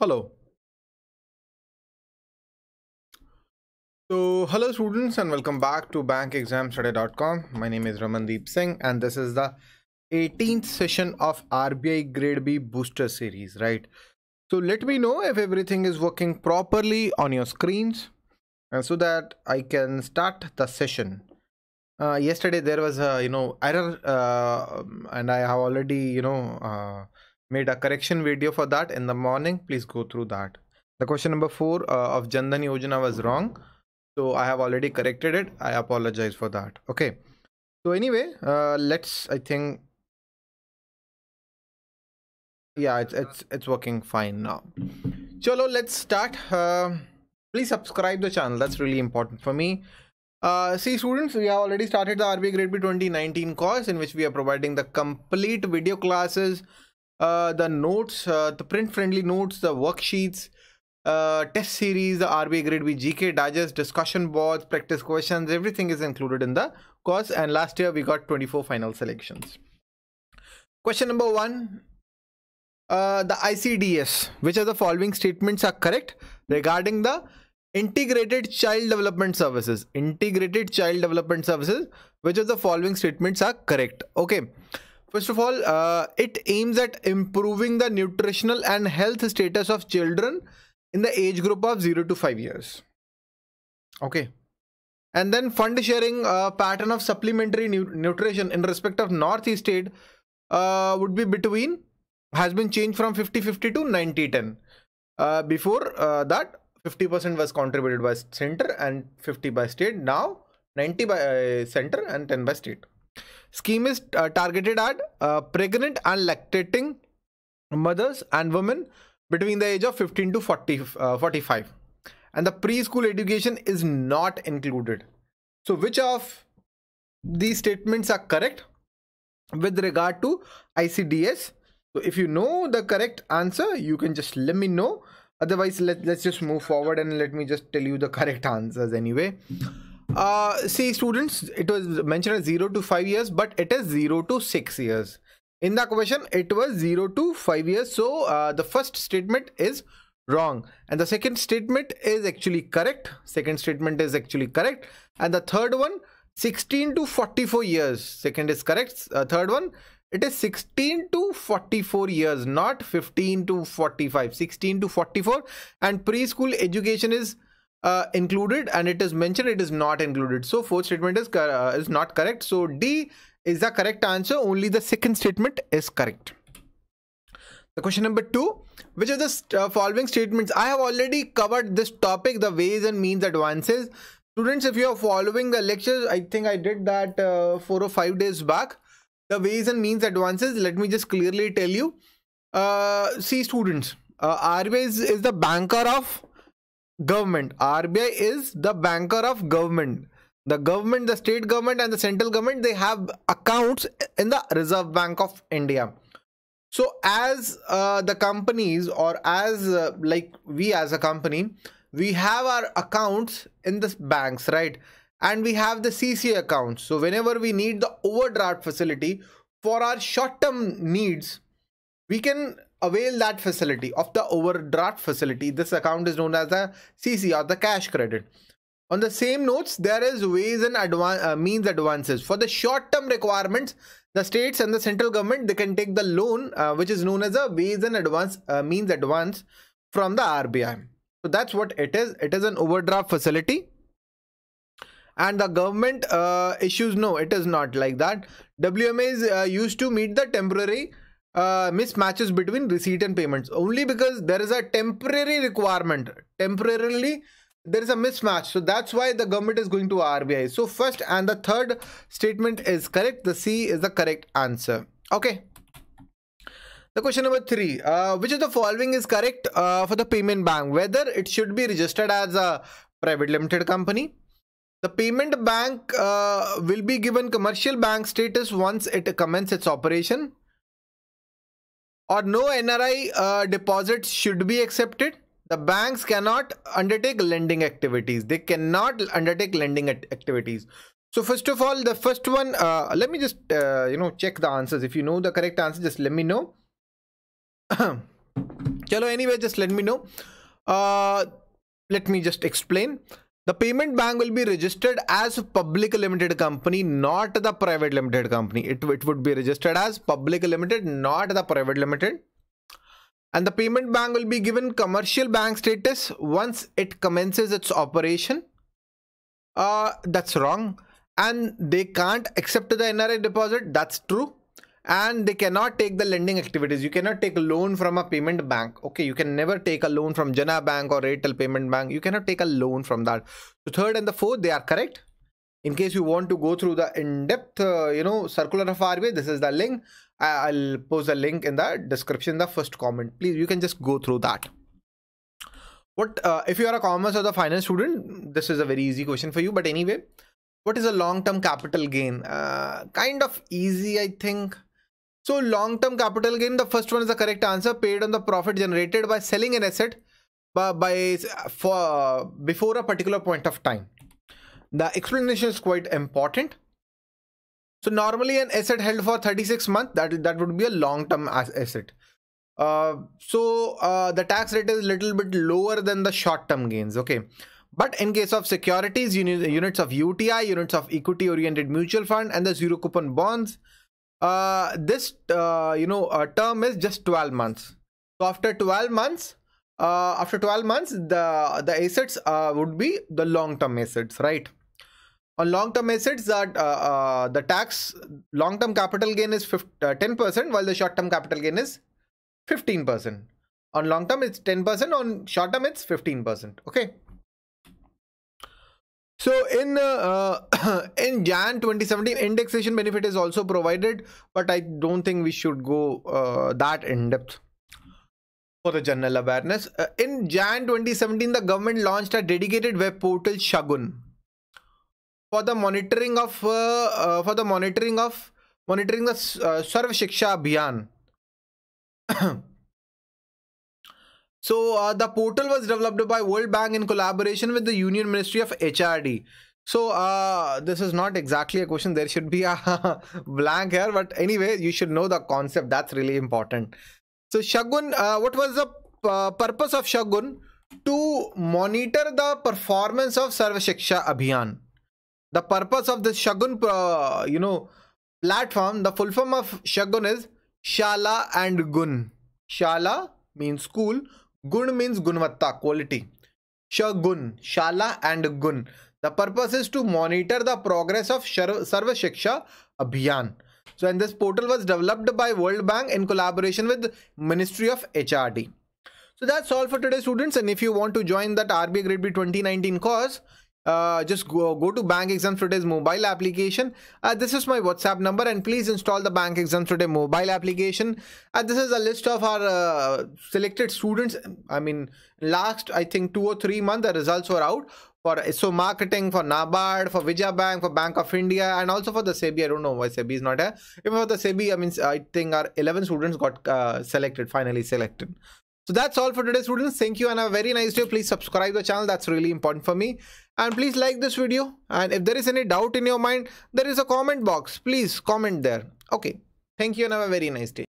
Hello. Hello students and welcome back to BankExamsToday.com. My name is Ramandeep Singh and this is the 18th session of RBI Grade B Booster series, right? So let me know if everything is working properly on your screens and so that I can start the session. Yesterday there was a error and I have already made a correction video for that in the morning. Please go through that. The question number 4 of Jandan Yojana was wrong, so I have already corrected it. I apologize for that. Okay, so anyway, it's working fine now. Chalo, let's start. Please subscribe the channel, that's really important for me. See students, we have already started the RBI Grade B 2019 course in which we are providing the complete video classes, the notes, the print friendly notes, the worksheets, test series, the RBI Grade B GK digest, discussion boards, practice questions, everything is included in the course. And last year we got 24 final selections. Question number 1, the ICDS, which of the following statements are correct regarding the integrated child development services? Integrated child development services, which of the following statements are correct? Okay, first of all, it aims at improving the nutritional and health status of children in the age group of 0 to 5 years. Okay, and then fund sharing pattern of supplementary nutrition in respect of Northeast state would be has been changed from 50-50 to 90-10. Before that 50% was contributed by center and 50 by state. Now 90 by center and 10 by state. Scheme is targeted at pregnant and lactating mothers and women between the age of 15 to 45, and the preschool education is not included. So which of these statements are correct with regard to ICDS? So if you know the correct answer, you can just let me know. Otherwise, let's just move forward and let me just tell you the correct answers anyway. See students, it was mentioned as 0 to 5 years, but it is 0 to 6 years. In the question, it was 0 to 5 years. So the first statement is wrong. And the second statement is actually correct. Second statement is actually correct. And the third one, 16 to 44 years. Second is correct. Third one, it is 16 to 44 years, not 15 to 45, 16 to 44. And preschool education is included, and it is mentioned it is not included. So fourth statement is not correct. So D is the correct answer. Only the second statement is correct. The question number 2, which of the following statements? I have already covered this topic, the ways and means advances. Students, if you are following the lectures, I think I did that 4 or 5 days back. The ways and means advances, let me just clearly tell you. See students, RBI is the banker of government. RBI is the banker of government. The government, the state government and the central government, they have accounts in the Reserve Bank of India. So as the companies, or as like we as a company, we have our accounts in the banks, right? And we have the CC accounts. So whenever we need the overdraft facility for our short-term needs, we can avail that facility of the overdraft facility. This account is known as the CC, or the cash credit. On the same notes, there is ways and means advances. For the short-term requirements, the states and the central government, they can take the loan, which is known as a ways and means advance from the RBI. So that's what it is. It is an overdraft facility. And the government issues, no, it is not like that. WMA is used to meet the temporary mismatches between receipt and payments, only because there is a temporary requirement. Temporarily, there is a mismatch. So that's why the government is going to RBI. So first and the third statement is correct. The C is the correct answer. Okay. The question number 3, which of the following is correct for the payment bank? Whether it should be registered as a private limited company. The payment bank will be given commercial bank status once it commences its operation. Or no NRI deposits should be accepted. The banks cannot undertake lending activities. They cannot undertake lending activities. So first of all, the first one, let me just, check the answers. If you know the correct answer, just let me know. Chalo, anyway, just let me know. Let me just explain. The payment bank will be registered as a public limited company, not the private limited company. It would be registered as public limited, not the private limited. And the payment bank will be given commercial bank status once it commences its operation. That's wrong. And they can't accept the NRI deposit. That's true. And they cannot take the lending activities. You cannot take a loan from a payment bank. Okay, you can never take a loan from Jana Bank or Airtel Payment Bank. You cannot take a loan from that. So third and the fourth, they are correct. In case you want to go through the in-depth, circular of RBI, this is the link. I'll post a link in the description, the first comment. Please, you can just go through that. What if you are a commerce or the finance student? This is a very easy question for you. But anyway, what is a long-term capital gain? Kind of easy, I think. So long-term capital gain, the first one is the correct answer. Paid on the profit generated by selling an asset before a particular point of time. The explanation is quite important. So normally an asset held for 36 months, that would be a long-term asset. The tax rate is a little bit lower than the short-term gains. Okay. But in case of securities, units of UTI, units of equity-oriented mutual fund, and the zero coupon bonds, this term is just 12 months. So after 12 months, the assets would be the long-term assets, right? On long-term assets, that the tax long-term capital gain is 10%, while the short-term capital gain is 15%. On long-term, it's 10%. On short-term, it's 15%. Okay. So in Jan 2017, indexation benefit is also provided, but I don't think we should go that in depth for the general awareness. In Jan 2017, the government launched a dedicated web portal Shagun for the monitoring of the Sarv Shiksha Abhiyan. So the portal was developed by World Bank in collaboration with the Union Ministry of HRD. So this is not exactly a question. There should be a blank here, but anyway, you should know the concept. That's really important. So Shagun, what was the purpose of Shagun? To monitor the performance of Sarv Shiksha Abhiyan. The purpose of the Shagun, platform, the full form of Shagun is Shala and Gun. Shala means school. Gun means Gunvatta, quality. Shagun, Shala and Gun. The purpose is to monitor the progress of Sarv Shiksha Abhiyan. So, and this portal was developed by World Bank in collaboration with Ministry of HRD. So that's all for today, students. And if you want to join that RBI Grade B 2019 course, just go to Bank Exams Today's mobile application. This is my WhatsApp number, and please install the Bank Exams Today mobile application. This is a list of our selected students. I mean, last I think 2 or 3 months the results were out for SO Marketing, for NABARD, for Vijaya Bank, for Bank of India, and also for the SEBI. I don't know why SEBI is not here. Even for the SEBI, I mean, I think our 11 students got finally selected. So that's all for today, students. Thank you and have a very nice day. Please subscribe the channel. That's really important for me. And please like this video. And if there is any doubt in your mind, there is a comment box. Please comment there. Okay. Thank you and have a very nice day.